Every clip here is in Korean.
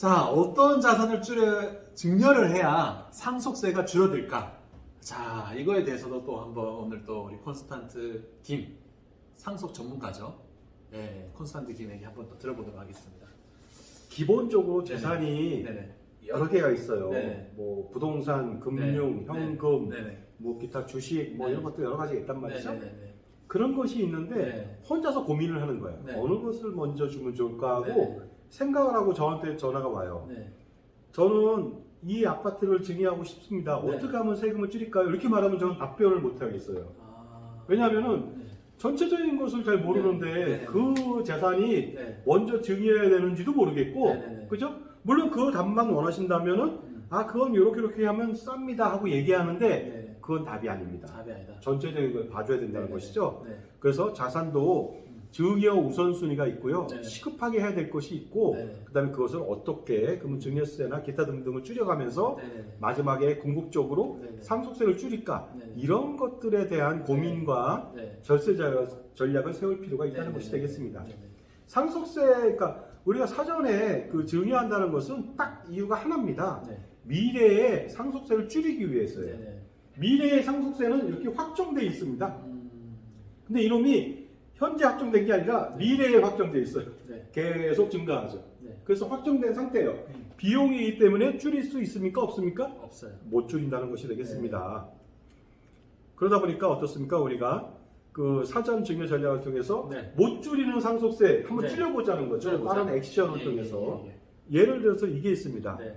자, 어떤 자산을 증여를 해야 상속세가 줄어들까? 자, 이거에 대해서도 또 한번 오늘 또 우리 콘스탄트 김 상속 전문가죠. 네, 콘스탄트 김에게 한번 또 들어보도록 하겠습니다. 기본적으로 재산이 네네. 여러 개가 있어요. 네네. 뭐 부동산, 금융, 네네. 현금, 네네. 뭐 기타 주식, 뭐 네네. 이런 것도 여러 가지가 있단 말이죠. 네네네. 그런 것이 있는데 네. 혼자서 고민을 하는 거예요. 네. 어느 것을 먼저 주면 좋을까 하고 네네. 생각을 하고 저한테 전화가 와요. 네. 저는 이 아파트를 증여하고 싶습니다. 네. 어떻게 하면 세금을 줄일까요? 이렇게 말하면 저는 답변을 못 하겠어요. 아... 왜냐하면은 네. 전체적인 것을 잘 모르는데 네. 그 재산이 네. 먼저 증여해야 되는지도 모르겠고, 네네네. 그죠? 물론 그 답만 원하신다면은 그건 이렇게 하면 쌉니다 하고 얘기하는데 네. 그건 답이 아닙니다. 답이 아니다. 전체적인 걸 봐줘야 된다는 네네. 것이죠. 네. 그래서 자산도 증여 우선순위가 있고요. 네네. 시급하게 해야 될 것이 있고, 네네. 그 다음에 그것을 어떻게 그러면 증여세나 기타 등등을 줄여가면서 네네. 마지막에 궁극적으로 네네. 상속세를 줄일까, 네네. 이런 것들에 대한 고민과 네. 절세 전략을 세울 필요가 있다는 네네. 것이 되겠습니다. 네네. 상속세, 그러니까 우리가 사전에 그 증여한다는 것은 딱 이유가 하나입니다. 네. 미래의 상속세를 줄이기 위해서예요. 네네. 미래의 상속세는 이렇게 확정돼 있습니다. 음... 근데 이놈이 현재 확정된 게 아니라 미래에 확정돼 있어요. 네. 계속 증가하죠. 네. 그래서 확정된 상태예요. 비용이기 때문에 줄일 수 있습니까? 없습니까? 없어요. 못 줄인다는 것이 되겠습니다. 그러다 보니까 어떻습니까? 우리가 그 사전 증여 전략을 통해서 네. 못 줄이는 상속세 한번 네. 줄여보자는 거죠. 줄여보자. 빠른 액션을 예, 통해서. 예, 예. 예를 들어서 이게 있습니다. 네.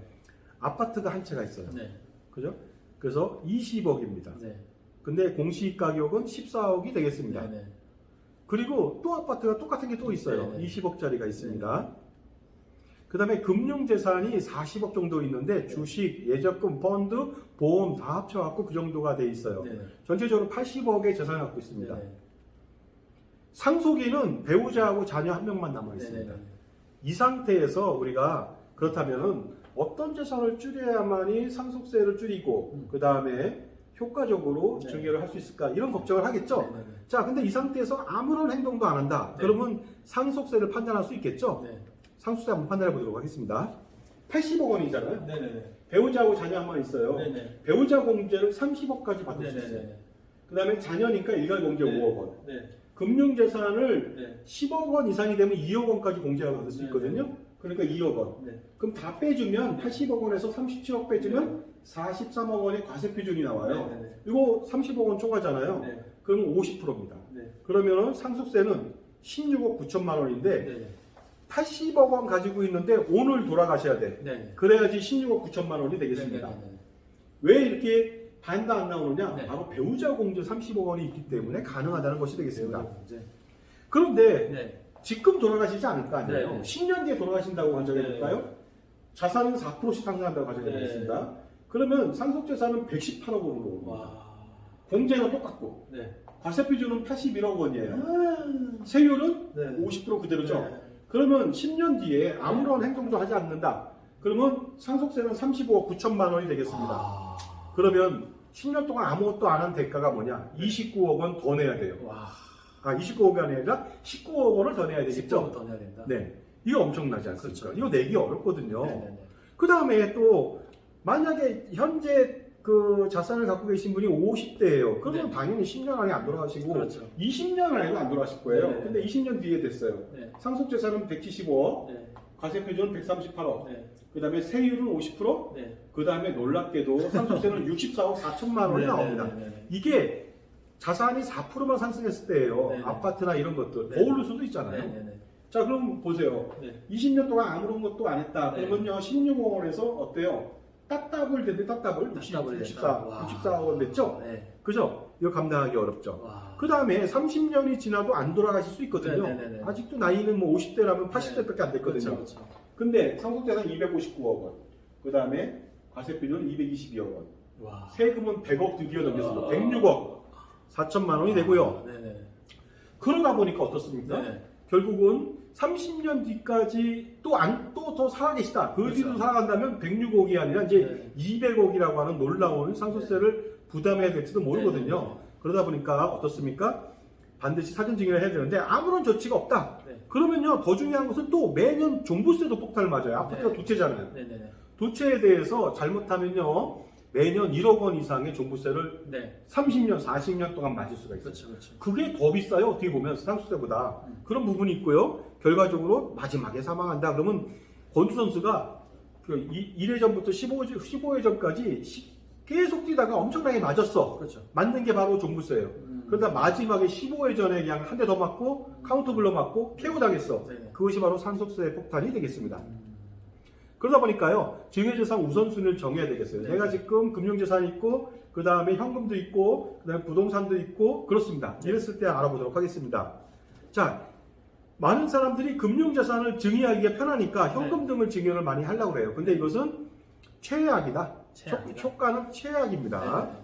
아파트가 한 채가 있어요. 네. 그죠? 그래서 20억입니다. 네. 근데 공시 가격은 14억이 되겠습니다. 네. 네. 그리고 또 아파트가 똑같은 게 또 있어요. 네네. 20억짜리가 있습니다. 그 다음에 금융재산이 40억 정도 있는데 주식, 예적금, 펀드, 보험 다 합쳐갖고 그 정도가 돼 있어요. 네. 전체적으로 80억의 재산을 갖고 있습니다. 네. 상속인은 배우자하고 자녀 한 명만 남아 있습니다. 네. 이 상태에서 우리가 그렇다면은 어떤 재산을 줄여야만이 상속세를 줄이고 그 다음에 효과적으로 네. 증여를 할 수 있을까 이런 걱정을 하겠죠. 네. 자, 근데 이 상태에서 아무런 행동도 안 한다. 네. 그러면 상속세를 판단할 수 있겠죠. 네. 상속세 한번 판단해 보도록 하겠습니다. 80억 원이잖아요. 네. 배우자하고 자녀 한 명 있어요. 네. 배우자 공제를 30억까지 받을 수 네. 있어요. 네. 그 다음에 자녀니까 일괄 공제 네. 5억 원. 네. 금융재산을 네. 10억 원 이상이 되면 2억 원까지 공제가 받을 수 네. 있거든요. 그러니까 2억 원. 네. 그럼 다 빼주면 80억 원에서 37억 빼주면 43억 원의 과세 표준이 나와요. 네. 이거 30억 원 초과잖아요. 네. 그럼 50%입니다. 네. 그러면은 상속세는 16억 9천만 원인데 네. 80억 원 가지고 있는데 오늘 돌아가셔야 돼. 네. 그래야지 16억 9천만 원이 되겠습니다. 네. 왜 이렇게 반도 안 나오느냐? 네. 바로 배우자 공제 30억 원이 있기 때문에 가능하다는 것이 되겠습니다. 네. 그런데 네. 지금 돌아가시지 않을 거 아니에요? 네. 10년 뒤에 돌아가신다고 가정해 볼까요? 자산은 4%씩 상승한다고 가정해 보겠습니다. 그러면 상속재산은 118억 원으로 옵니다. 와. 공제는 똑같고 네. 과세표준은 81억 원이에요. 세율은 네. 50% 그대로죠. 네. 그러면 10년 뒤에 아무런 행동도 하지 않는다. 그러면 상속세는 35억 9천만 원이 되겠습니다. 아. 그러면 10년 동안 아무것도 안 한 대가가 뭐냐? 29억 원 더 내야 돼요. 와. 29억이 아니라 19억 원을 더 내야 되겠죠? 10억 더 내야 된다. 네. 이거 엄청나지 않습니까? 그렇죠. 이거 내기 어렵거든요. 네. 그 다음에 또 만약에 현재 그 자산을 갖고 계신 분이 50대예요. 그러면 네. 당연히 10년 안에 안 돌아가시고 그렇죠. 20년 안에도 안 돌아가실 거예요. 네. 근데 20년 뒤에 됐어요. 네. 상속재산은 175억, 네. 과세표준은 138억, 네. 그 다음에 세율은 50%, 네. 그 다음에 놀랍게도 상속세는 64억 4천만 원이 나옵니다. 네. 이게 자산이 4%만 상승했을 때예요. 네. 아파트나 이런 것들. 네. 더 오를 수도 있잖아요. 네. 자, 그럼 보세요. 네. 20년 동안 아무런 것도 안 했다. 네. 그러면요, 16억 원에서 어때요? 따따블 됐는데 따따블? 64억 원 됐죠? 네. 그죠? 이거 감당하기 어렵죠. 와. 그 다음에 30년이 지나도 안 돌아가실 수 있거든요. 네. 아직도 나이는 뭐 50대라면 80대밖에 안 됐거든요. 그렇죠. 근데 상속재산 259억 원. 그 다음에 과세표준은 222억 원. 와. 세금은 100억 드디어 넘겼습니다. 와. 106억 4천만 원이 되고요. 네네. 그러다 보니까 어떻습니까? 네. 결국은 30년 뒤까지 또 더 살아계시다. 그 뒤로 그렇죠. 살아간다면 106억이 아니라 이제 네. 200억이라고 하는 놀라운 상속세를 부담해야 될지도 모르거든요. 네. 그러다 보니까 어떻습니까? 반드시 사전 증여를 해야 되는데 아무런 조치가 없다. 네. 그러면요, 더 중요한 것은 또 매년 종부세도 폭탄을 맞아요. 아파트가 네. 두 채잖아요. 네네네. 두 채에 대해서 잘못하면요, 매년 1억 원 이상의 종부세를 네. 30년, 40년 동안 맞을 수가 있어요. 그렇죠, 그렇죠. 그게 더 비싸요, 어떻게 보면 상속세보다. 그런 부분이 있고요. 결과적으로 마지막에 사망한다. 그러면 권투 선수가 그 1회전부터 15회전까지 계속 뛰다가 엄청나게 맞았어. 그렇죠. 맞는 게 바로 종부세예요. 그러다 마지막에 15회전에 그냥 한 대 더 맞고 카운터 블러 맞고 KO 당했어. 네. 그것이 바로 상속세 폭탄이 되겠습니다. 그러다 보니까요, 증여재산 우선순위를 정해야 되겠어요. 네. 내가 지금 금융재산이 있고, 그 다음에 현금도 있고, 그 다음에 부동산도 있고, 그렇습니다. 이랬을 때 알아보도록 하겠습니다. 자, 많은 사람들이 금융재산을 증여하기가 편하니까 현금 등을 증여를 많이 하려고 그래요. 근데 이것은 최악이다. 최악이다. 효과는 최악입니다. 네네.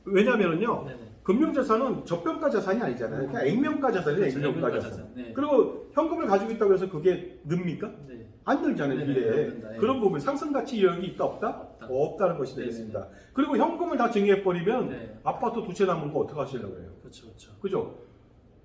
왜냐면은요, 네네. 금융재산은 저평가 자산이 아니잖아요. 그냥 액면가 자산이에요, 그렇죠. 액면가 액면가 자산. 자산. 네. 그리고 현금을 가지고 있다고 해서 그게 늡니까? 네. 안 늘잖아요, 네네, 미래에. 안 는다, 예. 그런 부분, 상승가치 여력이 있다, 없다? 없다. 없다는 것이 네네. 되겠습니다. 그리고 현금을 다 증여해버리면 네. 아파트 두 채 남은 거 어떻게 하시려고 해요? 그렇죠, 그렇죠. 그죠?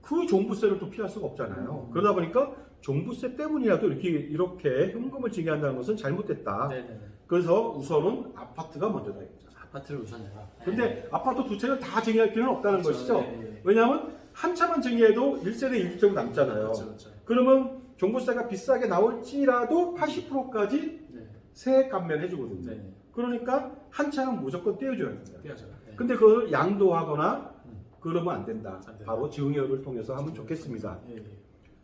그 종부세를 또 피할 수가 없잖아요. 그러다 보니까 종부세 때문이라도 이렇게 현금을 증여한다는 것은 잘못됐다. 네네. 그래서 우선은 아파트가 먼저다. 이거죠. 아파트를 우선 해라. 근데 아파트 두 채를 다 증여할 필요는 없다는 그렇죠. 것이죠. 네. 왜냐하면 한 차만 증여해도 1세대 1주택 남잖아요. 그렇죠, 그렇죠. 그러면 종부세가 비싸게 나올지라도 80%까지 네. 세액 감면해 주거든요. 네. 그러니까 한 차는 무조건 떼어줘야 됩니다. 떼어줘요. 네. 근데 그걸 양도하거나 음. 그러면 안 된다. 안 된다. 바로 증여를 통해서 하면 좋겠습니다. 예, 예.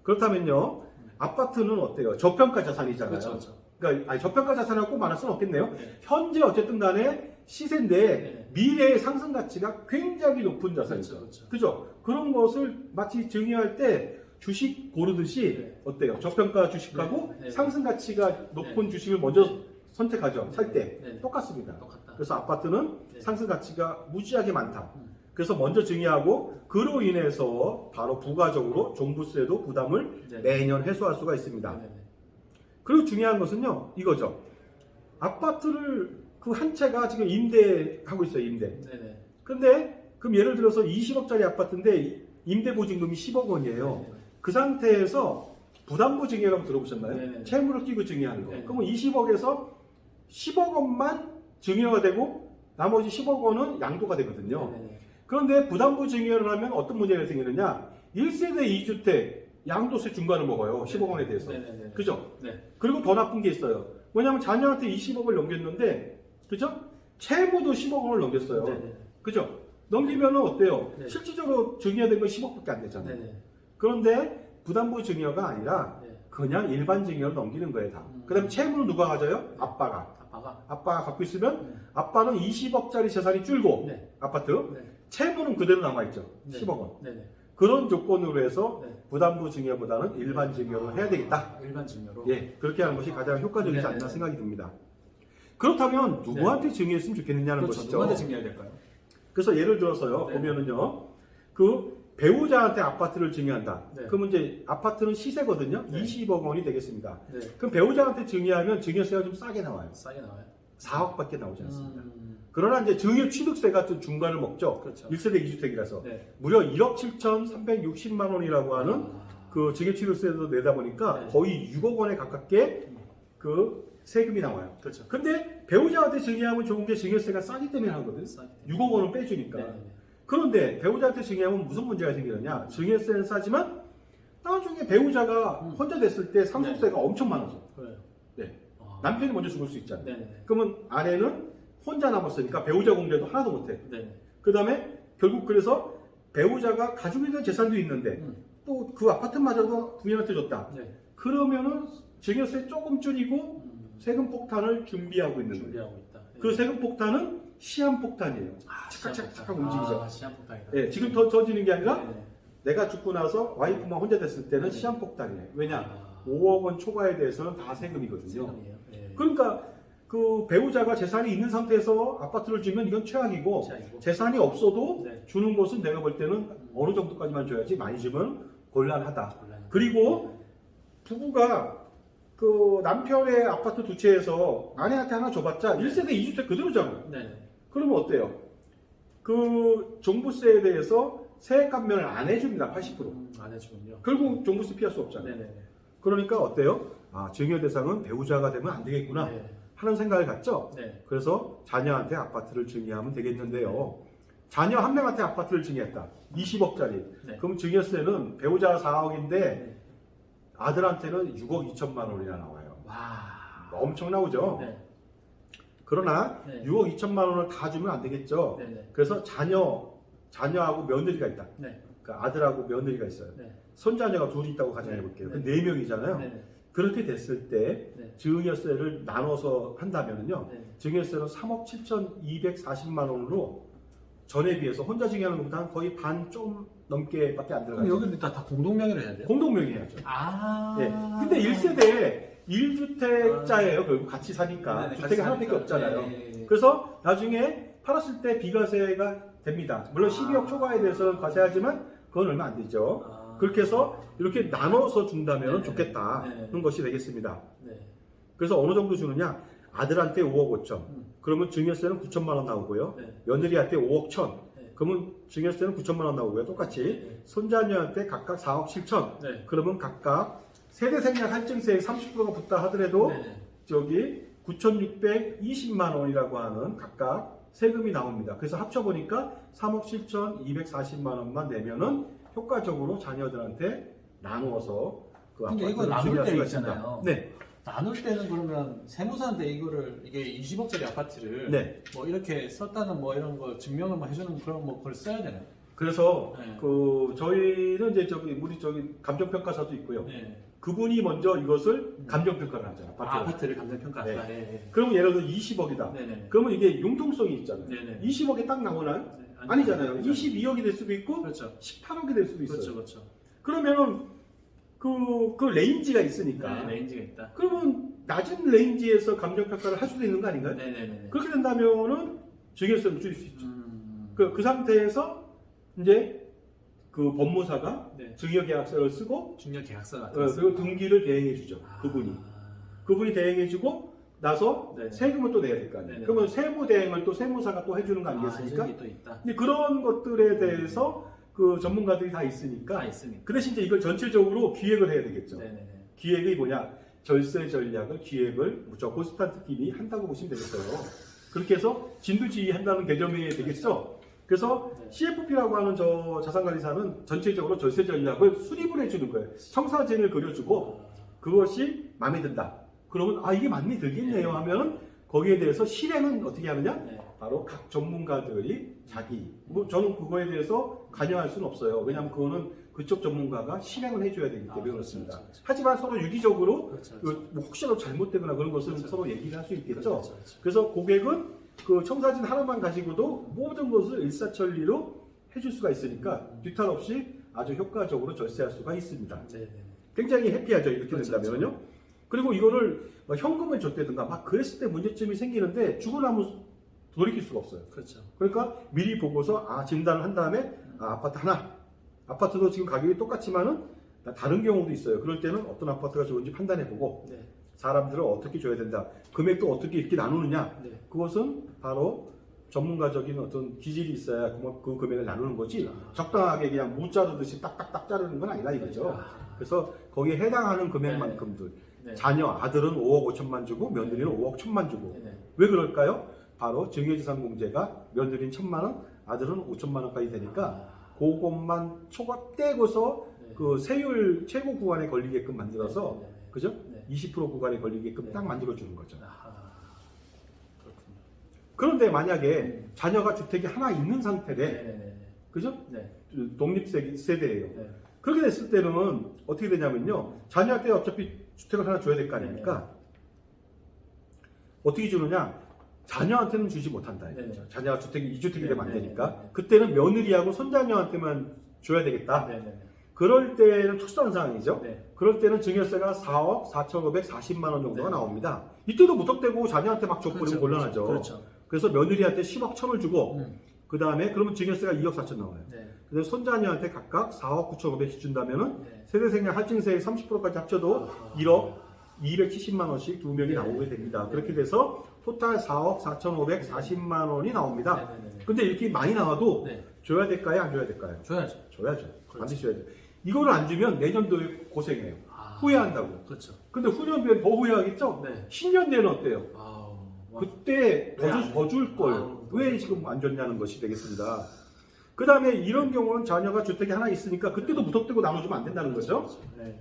그렇다면요, 아파트는 어때요? 저평가 자산이잖아요. 그렇죠, 그렇죠. 그러니까 아니, 저평가 자산하고 꼭 말할 수는 없겠네요. 네. 현재 어쨌든 간에 시세인데 네. 미래의 상승 가치가 굉장히 높은 자산이죠. 그렇죠, 그죠? 그런 것을 마치 증여할 때 주식 고르듯이 네. 어때요? 저평가 주식하고 네. 네. 상승 가치가 높은 주식을 먼저 선택하죠. 살 때. 네. 똑같습니다. 똑같다. 그래서 아파트는 네. 상승 가치가 무지하게 많다. 음. 그래서 먼저 증여하고 그로 인해서 바로 부가적으로 종부세도 부담을 네. 매년 해소할 수가 있습니다. 네, 네, 네. 그리고 중요한 것은요, 이거죠. 아파트를 그 한 채가 지금 임대하고 있어요, 임대. 네, 네. 근데 그럼 예를 들어서 20억짜리 아파트인데 임대 보증금이 10억 원이에요. 네, 네. 그 상태에서 부담부 증여라고 들어보셨나요? 네네. 채무를 끼고 증여하는 거. 네네. 그러면 20억에서 10억 원만 증여가 되고 나머지 10억 원은 양도가 되거든요. 네, 네. 그런데 부담부 증여를 하면 어떤 문제가 생기느냐? 1세대 2주택 양도세 중간을 먹어요. 10억 원에 대해서. 네, 네, 네. 그죠? 네. 그리고 더 나쁜 게 있어요. 왜냐하면 자녀한테 20억을 넘겼는데, 그죠? 채무도 10억 원을 넘겼어요. 네, 네. 그죠? 넘기면은 어때요? 네. 실질적으로 증여된 건 10억밖에 안 되잖아요. 네, 네. 그런데 부담부 증여가 아니라 네. 그냥 일반 증여를 넘기는 거예요, 다. 음. 그 다음에 채무는 누가 가져요? 아빠가. 아빠가 갖고 있으면 네. 아빠는 20억짜리 재산이 줄고 네. 아파트 네. 채무는 그대로 남아있죠. 네. 10억 원. 네, 네. 그런 조건으로 해서 네. 부담부 증여보다는 일반 증여를 해야 되겠다. 아, 일반 증여로. 예, 그렇게 하는 것이 가장 효과적이지 네, 않나 네. 생각이 듭니다. 그렇다면 누구한테 증여했으면 좋겠느냐는 그렇죠. 것이죠. 누구한테 증여해야 될까요? 그래서 예를 들어서요, 네. 보면은요, 그 배우자한테 아파트를 증여한다. 네. 그러면 이제 아파트는 시세거든요. 네. 20억 원이 되겠습니다. 네. 그럼 배우자한테 증여하면 증여세가 좀 싸게 나와요. 싸게 나와요. 4억밖에 나오지 않습니다. 그러나 그러나 이제 증여 취득세가 좀 중간을 먹죠. 그렇죠. 1세대 2주택이라서. 네. 무려 1억 7,360만 원이라고 하는 아. 그 증여 취득세도 내다 보니까 네. 거의 6억 원에 가깝게 그 세금이 나와요. 그렇죠. 근데 배우자한테 증여하면 좋은 게 증여세가 싸기 때문에 하거든. 싸게. 6억 원은 빼주니까. 네, 네, 네. 그런데 배우자한테 증여하면 무슨 문제가 생기느냐? 증여세는 싸지만 나중에 배우자가 혼자 됐을 때 상속세가 엄청 많아져. 그래요. 네. 아. 남편이 먼저 죽을 수 있잖아요. 네, 네, 네. 그러면 아내는 혼자 남았으니까 배우자 공제도 하나도 못해. 네, 네. 그 다음에 결국 그래서 배우자가 가지고 있는 재산도 있는데 또 그 아파트마저도 부인한테 줬다. 네. 그러면은 증여세 조금 줄이고 음. 세금 폭탄을 준비하고 있는 거예요. 준비하고 있다. 네. 그 세금 폭탄은 시한 폭탄이에요. 아, 착착착착 시한폭탄. 움직이죠. 아, 시한폭탄이다. 예, 지금 더 터지는 게 아니라 네, 네. 내가 죽고 나서 와이프만 혼자 됐을 때는 네. 시한 폭탄이에요. 왜냐? 아. 5억 원 초과에 대해서는 다 세금이거든요. 세금이에요. 네. 그러니까 그 배우자가 재산이 있는 상태에서 아파트를 주면 이건 최악이고 최악이고. 재산이 없어도 네. 주는 것은 내가 볼 때는 어느 정도까지만 줘야지 많이 주면 곤란하다. 곤란하다. 그리고 부부가 그 남편의 아파트 두 채에서 아내한테 하나 줘봤자 1세대 2주택 그대로잖아요. 네. 네. 그러면 어때요? 그 종부세에 대해서 세액 감면을 안 해줍니다. 80%. 안 해주군요. 결국 종부세 피할 수 없잖아요. 네네. 그러니까 어때요? 아, 증여 대상은 배우자가 되면 안 되겠구나 네. 하는 생각을 갖죠. 네. 그래서 자녀한테 아파트를 증여하면 되겠는데요. 자녀 한 명한테 아파트를 증여했다. 20억짜리. 네. 그럼 증여세는 배우자가 4억인데 아들한테는 6억 2천만 원이나 나와요. 와. 엄청 나오죠. 네. 그러나 네. 6억 2천만 원을 다 주면 안 되겠죠. 네네. 그래서 자녀하고 며느리가 있다. 네. 그러니까 아들하고 며느리가 있어요. 네. 손자녀가 둘이 있다고 가정해볼게요. 그 4명이잖아요. 네네. 그렇게 됐을 때 네. 증여세를 나눠서 한다면요. 네. 증여세는 3억 7,240만 원으로 전에 비해서 혼자 증여하는 것보다 거의 반 좀 넘게밖에 안 그럼 들어가죠. 여기는 다 공동명의로 해야 돼요? 공동명의 해야죠. 아. 네. 근데 1세대에 1주택자예요. 결국 같이 사니까. 네네, 주택이 같이 하나밖에 사니까. 없잖아요. 네. 그래서 나중에 팔았을 때 비과세가 됩니다. 물론 12억 초과에 대해서는 과세하지만 그건 얼마 안 되죠. 아. 그렇게 해서 이렇게 나눠서 준다면 네네. 좋겠다. 네네. 그런 것이 되겠습니다. 네. 그래서 어느 정도 주느냐? 아들한테 5억 5천. 음. 그러면 증여세는 9천만 원 나오고요. 네. 며느리한테 5억 1천. 네. 그러면 증여세는 9천만 원 나오고요. 똑같이 네. 손자녀한테 각각 4억 7천. 네. 그러면 각각 세대 생략 할증세액 30%가 붙다 하더라도 네. 저기 9,620만 원이라고 하는 각각 세금이 나옵니다. 그래서 합쳐보니까 3억 7,240만 원만 내면은 효과적으로 자녀들한테 나누어서 그 근데 이거 아파트를 나눌 증여할 때 수가 있잖아요. 있습니다. 네. 나눌 때는 그러면 세무사한테 이거를 이게 20억짜리 아파트를 네. 뭐 이렇게 썼다는 뭐 이런 거 증명을 뭐 해주는 그런 뭐 그걸 써야 되나요? 그래서 네. 그 저희는 이제 우리 감정평가사도 있고요. 네. 그분이 먼저 이것을 감정평가를 하죠. 아파트를 감정평가한다. 네. 네. 그러면 예를 들어 20억이다. 네네. 그러면 이게 융통성이 있잖아요. 네네. 20억에 딱 나오나요? 네. 아니잖아요. 22억이 될 수도 있고 그렇죠. 18억이 될 수도 있어요. 그렇죠. 그렇죠. 그러면은 그 레인지가 있으니까. 네, 레인지가 있다. 그러면 낮은 레인지에서 감정평가를 할 수도 있는 거 아닌가요? 네네네. 그렇게 된다면은 증여세를 줄일 수 있죠. 음... 그 상태에서 이제 그 법무사가 네. 증여계약서를 쓰고 중요 계약서 같은 거 그리고 등기를 대행해 주죠. 아. 그분이 대행해 주고 나서 네네. 세금을 또 내야 될 거 아니에요. 네네. 그러면 세무 대행을 또 세무사가 또 해주는 거 아니겠습니까? 이게 또 있다. 근데 그런 것들에 대해서 그 전문가들이 다 있으니까 다 있으니까. 그 대신 이제 이걸 전체적으로 기획을 해야 되겠죠. 네네네. 기획이 뭐냐? 절세 전략을 기획을 저 콘스탄트 팀이 한다고 보시면 되겠어요. 그렇게 해서 진두지휘 한다는 개념이 되겠죠. 그래서 네. CFP라고 하는 저 자산관리사는 전체적으로 절세 전략을 수립을 해주는 거예요. 청사진을 그려주고 그것이 마음에 든다. 그러면 아 이게 마음에 들겠네요 하면 거기에 대해서 실행은 어떻게 하느냐? 네. 바로 각 전문가들이 자기 뭐 저는 그거에 대해서 관여할 수는 없어요. 왜냐하면 그거는 그쪽 전문가가 실행을 해줘야 되기 때문에 그렇습니다. 그렇죠. 하지만 서로 유기적으로 그렇죠. 뭐 혹시라도 잘못되거나 그런 것은 그렇죠. 서로 얘기를 할 수 있겠죠. 그렇죠. 그렇죠. 그래서 고객은 그 청사진 하나만 가지고도 모든 것을 일사천리로 해줄 수가 있으니까 뒤탈 없이 아주 효과적으로 절세할 수가 있습니다. 네네. 굉장히 해피하죠. 이렇게 그렇죠, 된다면요. 그리고 이거를 뭐 현금을 줬다든가 막 그랬을 때 문제점이 생기는데 주고 나면 돌이킬 수가 없어요. 그렇죠. 그러니까 미리 보고서 진단을 한 다음에 아파트 하나 아파트도 지금 가격이 똑같지만은 다른 경우도 있어요. 그럴 때는 어떤 아파트가 좋은지 판단해보고 네. 사람들을 어떻게 줘야 된다. 금액도 어떻게 이렇게 나누느냐. 네. 그것은 바로 전문가적인 어떤 기질이 있어야 그 금액을 나누는 거지. 아. 적당하게 그냥 무 자르듯이 딱딱딱 자르는 건 아니다 이거죠. 그래서 거기에 해당하는 금액만큼들. 네. 자녀 아들은 5억 5천만 주고 며느리는 5억 1천만 주고. 네네. 왜 그럴까요? 바로 증여재산공제가 며느리는 1천만 원, 아들은 5천만 원까지 되니까 그것만 초과 떼고서 네. 그 세율 최고 구간에 걸리게끔 만들어서 네네. 그죠? 네. 20% 구간에 걸리게끔 네. 딱 만들어 주는 거죠. 아하. 그렇군요. 그런데 만약에 자녀가 주택이 하나 있는 상태래, 네네네. 그죠? 네. 독립세대예요. 네. 그렇게 됐을 때는 어떻게 되냐면요, 자녀한테 어차피 주택을 하나 줘야 될 거 아닙니까? 어떻게 주느냐? 자녀한테는 주지 못한다. 네네. 자녀가 주택이 2주택이 되면 안 네네. 되니까. 네네. 그때는 며느리하고 손자녀한테만 줘야 되겠다. 네네네. 그럴 때는 특수한 상황이죠. 네. 그럴 때는 증여세가 4억 4,540만 원 정도가 네. 나옵니다. 이때도 무턱대고 자녀한테 막 줘버리면 곤란하죠. 그렇죠. 그래서 며느리한테 10억 1천을 주고 그 다음에 그러면 증여세가 2억 4천 나와요. 네. 그래서 손자녀한테 각각 4억 9,500씩 준다면은 네. 세대생략 할증세액 30%까지 합쳐도 아하. 1억 270만 원씩 두 명이 네. 나오게 됩니다. 네. 그렇게 돼서 토탈 4억 4,540만 원이 나옵니다. 네네네. 근데 이렇게 많이 나와도 네. 줘야 될까요? 안 줘야 될까요? 줘야죠. 줘야죠. 그렇죠. 반드시 줘야죠. 이거를 안 주면 내년도에 고생해요. 아, 후회한다고. 그렇죠. 근데 후년도에 더 후회하겠죠? 네. 신년도에는 어때요? 아우, 와. 그때 네. 더 줄 걸. 아우, 왜 지금 안 줬냐는 것이 되겠습니다. 그 다음에 이런 경우는 자녀가 주택이 하나 있으니까 그때도 무턱대고 나눠주면 안 된다는 거죠. 그렇죠. 네.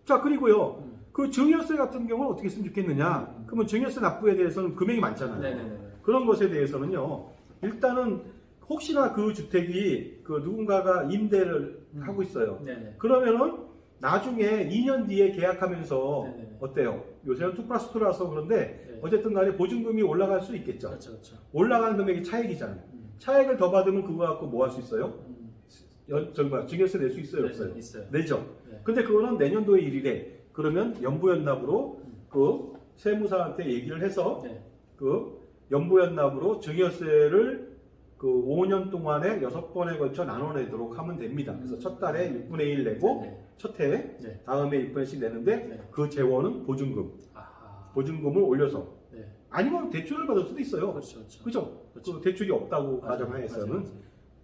자, 그리고요. 음. 그 증여세 같은 경우는 어떻게 했으면 좋겠느냐? 그러면 증여세 납부에 대해서는 금액이 많잖아요. 네네네. 그런 것에 대해서는요. 일단은 혹시나 그 주택이 그 누군가가 임대를 하고 있어요. 네네. 그러면은 나중에 2년 뒤에 계약하면서 네네. 어때요? 요새는 2+2라서 그런데 네. 어쨌든 간에 보증금이 올라갈 수 있겠죠. 그렇죠, 그렇죠. 올라가는 금액이 차액이잖아요. 차액을 더 받으면 그거 갖고 뭐 할 수 있어요? 증여세 낼 수 있어요? 네, 없어요? 있어요. 내죠. 네. 근데 그거는 내년도의 일이래. 그러면 연부연납으로 그 세무사한테 얘기를 해서 네. 그 연부연납으로 증여세를 그 5년 동안에 6번에 걸쳐 나눠내도록 하면 됩니다. 그래서 첫 달에 6분의 1 내고 네. 첫 해에 네. 다음에 6분의씩 내는데 네. 그 재원은 보증금. 아하. 보증금을 올려서 네. 아니면 대출을 받을 수도 있어요. 그렇죠, 그렇죠. 그죠? 그렇죠. 그 대출이 없다고 맞아요, 가정하에서는. 맞아요.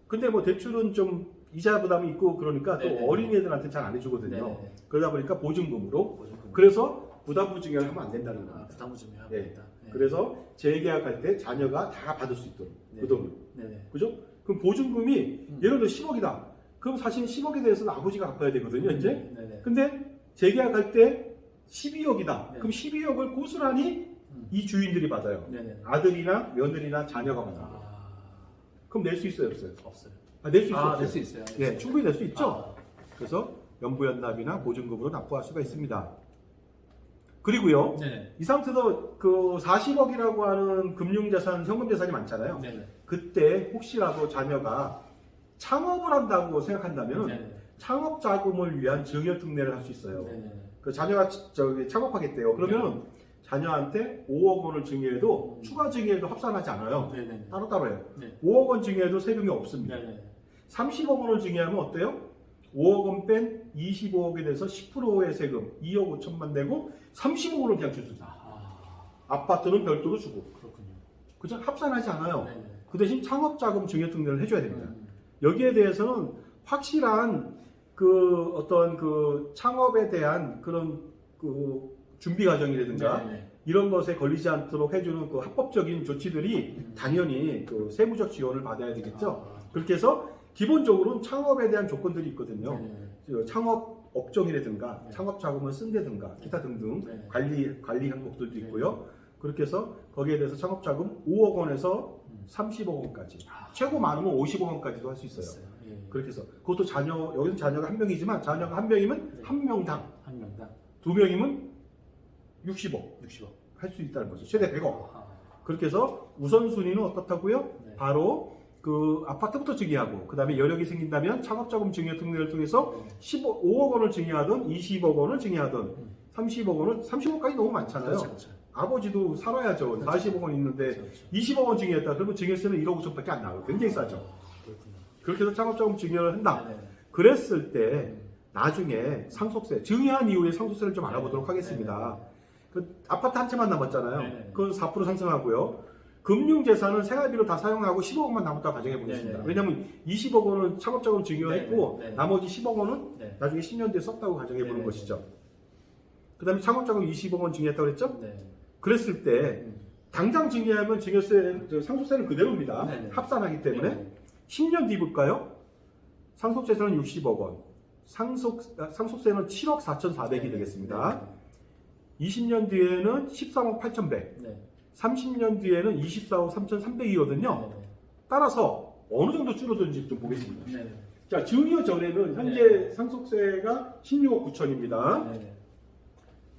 근데 뭐 대출은 좀 이자 부담이 있고 그러니까 또 네네. 어린이들한테 잘 안 해주거든요. 네네네. 그러다 보니까 보증금으로. 보증금. 그래서 부담부 증여를 하면 안 된다는 아, 겁니다. 부담 좀 해야 네. 되겠다. 네. 그래서 재계약할 때 자녀가 다 받을 수 있도록 네. 그 돈을. 네네. 그죠? 그럼 보증금이 예를 들어 10억이다. 그럼 사실 10억에 대해서는 아버지가 갚아야 되거든요, 이제. 네네. 근데 재계약할 때 12억이다. 네. 그럼 12억을 고스란히 이 주인들이 받아요. 네네. 아들이나 며느리나 자녀가 받아요. 아, 그럼 낼 수 있어요, 없어요? 없어요. 낼 수 있어요. 아, 없어요? 낼 수 있어요. 예, 충분히 낼 수 있죠. 아, 그래서 연부연납이나 보증금으로 납부할 수가 있습니다. 그리고요, 네네. 이 상태도 그 40억이라고 하는 금융자산, 현금자산이 많잖아요. 네네. 그때 혹시라도 자녀가 창업을 한다고 생각한다면 네네. 창업 자금을 위한 증여 특례를 할 수 있어요. 네네. 그 자녀가 창업하겠대요. 그러면 자녀한테 5억 원을 증여해도 추가 증여해도 합산하지 않아요. 네네. 따로따로 해요. 네. 5억 원 증여해도 세금이 없습니다. 네네. 30억 원을 증여하면 어때요? 5억 원 뺀 25억에 대해서 10%의 세금 2억 5천만 내고 30억 원을 그냥 줄 수 있어요. 아하. 아파트는 별도로 주고. 그렇군요. 그죠? 합산하지 않아요. 네네. 그 대신 창업자금 증여 특례를 해줘야 됩니다. 음. 여기에 대해서는 확실한 그 어떤 그 창업에 대한 그런 그 준비 과정이라든가 네네. 이런 것에 걸리지 않도록 해주는 그 합법적인 조치들이 당연히 그 세무적 지원을 받아야 되겠죠. 아, 그렇게 해서 기본적으로는 창업에 대한 조건들이 있거든요. 네네. 그 창업 업종이라든가 네. 창업 자금을 쓴다든가 기타 등등 네. 관리 항목들도 네. 있고요. 그렇게 해서 거기에 대해서 창업 자금 5억 원에서 30억 원까지 아, 최고 많으면 50억 원까지도 할 수 있어요. 있어요. 예. 그렇게 해서 그것도 자녀 여기서 자녀가 한 명이지만 자녀가 한 명이면 네. 한 명당 한 명당 두 명이면 60억 60억. 할 수 있다는 거죠. 최대 100억. 아하. 그렇게 해서 우선순위는 어떻다고요? 네. 바로 그 아파트부터 증여하고 그 다음에 여력이 생긴다면 창업자금 증여 특례를 통해서 네. 5억 원을 증여하든 20억 원을 증여하든 30억 원을 30억까지 너무 많잖아요. 그렇죠, 그렇죠. 아버지도 살아야죠. 그렇죠. 40억 원 있는데 그렇죠. 20억 원 증여했다. 그러면 증여세는 1억 5천밖에 안 나와요. 굉장히 싸죠. 아, 그렇군요. 그렇게 해서 창업자금 증여를 한다. 네네. 그랬을 때 나중에 상속세 증여한 이후에 상속세를 좀 알아보도록 하겠습니다. 그 아파트 한 채만 남았잖아요. 네네. 그건 4% 상승하고요. 금융재산은 생활비로 다 사용하고 10억만 남았다고 가정해 보겠습니다. 네네. 왜냐하면 20억 원은 창업자금 증여했고 네네. 나머지 10억 원은 네. 나중에 10년 뒤에 썼다고 가정해 보는 네네. 것이죠. 그 다음에 창업자금 20억 원 증여했다고 그랬죠? 네. 그랬을 때 당장 증여하면 상속세는 그대로입니다. 네네. 합산하기 때문에 네네. 10년 뒤 볼까요? 상속재산은 60억 원, 상속세는 7억 4,400이 되겠습니다. 20년 뒤에는 13억 8,100, 네. 30년 뒤에는 24억 3,300이거든요. 네. 따라서 어느 정도 줄어드는지 좀 보겠습니다. 네. 네. 자, 증여 전에는 현재 상속세가 16억 9천입니다. 네.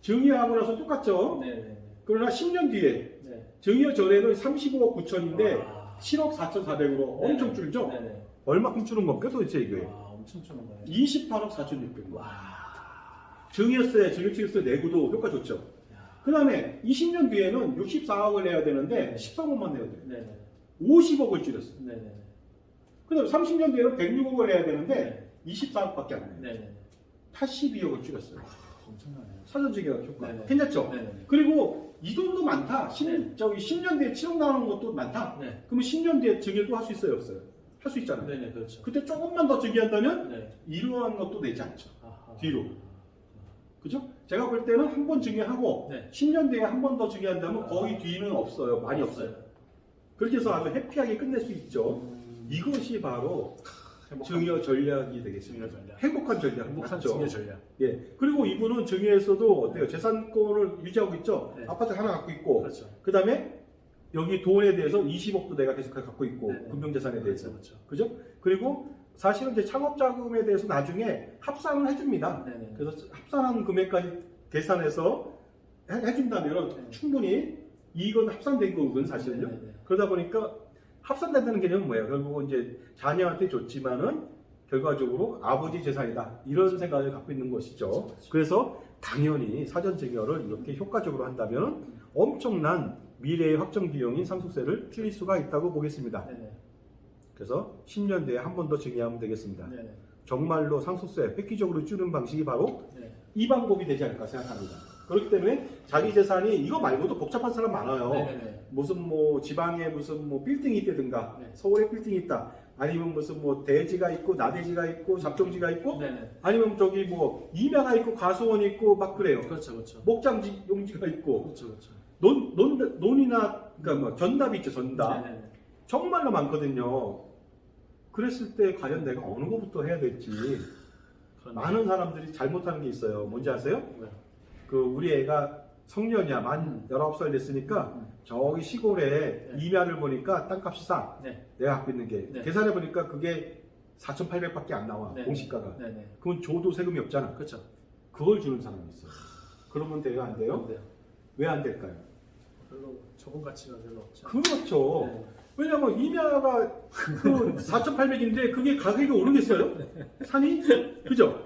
증여하고 나서 똑같죠? 네. 네. 그러나 10년 뒤에 네. 증여 전에는 35억 9천인데 와. 7억 4,400으로 엄청 줄죠? 네. 네. 얼마큼 줄은 겁니까 도대체 이게? 와, 엄청 주는 거예요. 28억 4,600만. 와. 증여세 내고도 효과 좋죠. 그 다음에 20년 뒤에는 64억을 내야 되는데 13억만 내야 돼요. 네. 네. 50억을 줄였어요. 네. 네. 그 다음에 30년 뒤에는 106억을 내야 되는데 24억밖에 안 내요. 네. 네. 82억을 줄였어요. 엄청나네요. 사전 증여 효과. 네네. 괜찮죠? 네네. 그리고 이 돈도 많다. 네. 저기 10년 뒤에 7억 나오는 것도 많다. 네. 그러면 10년 뒤에 증여도 할 수 있어요, 없어요? 할 수 있잖아요. 네네, 그렇죠. 그때 조금만 더 증여한다면 네. 이러한 것도 내지 않죠. 아하. 뒤로. 그죠? 제가 볼 때는 한 번 증여하고 네. 10년 뒤에 한 번 더 증여한다면 거의 뒤는 없어요. 많이 없어요. 그렇게 해서 아주 해피하게 끝낼 수 있죠. 이것이 바로 증여 전략이 되겠습니다. 증여 전략. 행복한 전략. 행복한 맞죠? 증여 전략. 예. 그리고 이분은 증여에서도 어때요? 재산권을 유지하고 있죠. 네. 아파트 하나 갖고 있고, 그렇죠. 그 다음에 여기 돈에 대해서 20억도 내가 계속 갖고 있고, 네. 금융재산에 대해서. 그렇죠. 그죠? 그리고 사실은 이제 창업자금에 대해서 나중에 합산을 해줍니다. 네네. 그래서 합산한 금액까지 계산해서 해준다면 네. 충분히 이건 합산된 거거든, 사실은요. 네네네. 그러다 보니까 합산된다는 개념은 뭐예요? 결국은 이제 자녀한테 줬지만은 결과적으로 아버지 재산이다. 이런 생각을 갖고 있는 것이죠. 그렇죠. 그래서 당연히 사전 증여를 이렇게 효과적으로 한다면 엄청난 미래의 확정 비용인 상속세를 줄일 수가 있다고 보겠습니다. 네네. 그래서 10년 뒤에 한 번 더 증여하면 되겠습니다. 네네. 정말로 상속세 획기적으로 줄이는 방식이 바로 네. 이 방법이 되지 않을까 생각합니다. 그렇기 때문에 자기 재산이 이거 말고도 복잡한 사람 많아요. 네네네. 무슨 뭐 지방에 무슨 뭐 빌딩이 있다든가 네. 서울에 빌딩이 있다. 아니면 무슨 뭐 대지가 있고 나대지가 있고 잡종지가 있고 네네. 아니면 저기 뭐 임야가 있고 과수원이 있고 막 그래요. 그렇죠, 그렇죠. 목장지 용지가 있고 그렇죠, 그렇죠. 논이나 그러니까 뭐 전답이 있죠, 전답. 네네네. 정말로 많거든요. 그랬을 때 과연 내가 어느 것부터 해야 될지 그런 많은 사람들이 잘못하는 게 있어요. 뭔지 아세요? 뭐야? 그 우리 애가 성년이야. 만 19살 됐으니까 저기 시골에 네. 임야를 보니까 땅값이 싸. 네. 내가 갖고 있는 게. 네. 계산해 보니까 그게 4,800밖에 안 나와. 네. 공시가가. 네네. 그건 줘도 세금이 없잖아. 그렇죠. 그걸 주는 사람이 있어요. 그러면 돼요? 안 돼요? 네. 왜 안 될까요? 별로 적은 가치가 별로 없죠. 그렇죠. 네. 왜냐면 임야가 그 4,800인데 그게 가격이 오르겠어요? 산이? 그죠?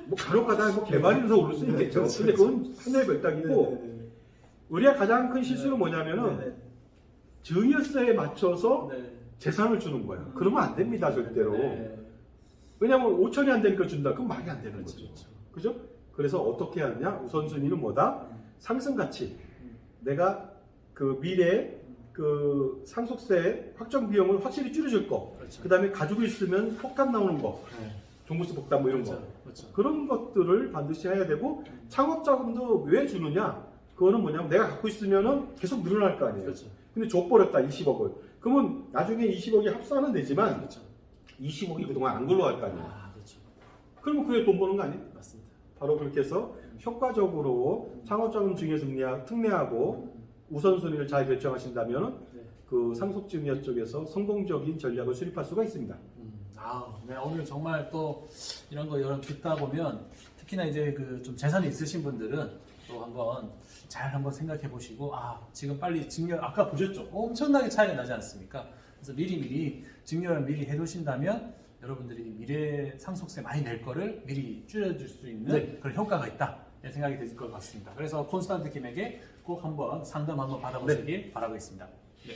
뭐 간혹가다 뭐 개발이라서 오를 수 있겠죠. 근데 그건 하나의 별따기고 네네네. 우리가 가장 큰 실수는 뭐냐면은 네네. 증여세에 맞춰서 네. 재산을 주는 거야. 그러면 안 됩니다, 절대로. 네. 왜냐면 5천이 안 되니까 준다. 그럼 말이 안 되는 그렇죠, 거죠. 그렇죠. 그죠? 그래서 어떻게 하느냐? 우선순위는 뭐다? 상승가치. 내가 그 미래에 그 상속세 확정 비용을 확실히 줄여줄 거. 그렇죠. 그 다음에 가지고 있으면 폭탄 나오는 거. 네. 종부세 폭탄 뭐 이런 거. 그렇죠. 그렇죠. 그런 것들을 반드시 해야 되고 창업자금도 왜 주느냐? 그거는 뭐냐면 내가 갖고 있으면은 계속 늘어날 거 아니에요. 그렇죠. 근데 줘버렸다 20억을. 그러면 나중에 20억이 합산은 되지만 그렇죠. 20억이 그동안 안 굴러갈 거 아니에요. 아, 그렇죠. 그러면 그게 돈 버는 거 아니에요? 맞습니다. 바로 그렇게 해서 효과적으로 창업자금 증여 특례하고 우선순위를 잘 결정하신다면 네. 그 상속증여 쪽에서 성공적인 전략을 수립할 수가 있습니다. 네, 오늘 정말 또 이런 거 여러 듣다 보면 특히나 이제 그 좀 재산이 있으신 분들은 또 한번 잘 한번 생각해 보시고 지금 빨리 증여 아까 보셨죠? 엄청나게 차이가 나지 않습니까? 그래서 미리 증여를 미리 해두신다면 여러분들이 미래 상속세 많이 낼 거를 미리 줄여줄 수 있는 네. 그런 효과가 있다. 이런 생각이 들 것 같습니다. 그래서 콘스탄트 김에게 꼭 한번 상담 한번 받아보시길 바라고 있습니다. 네.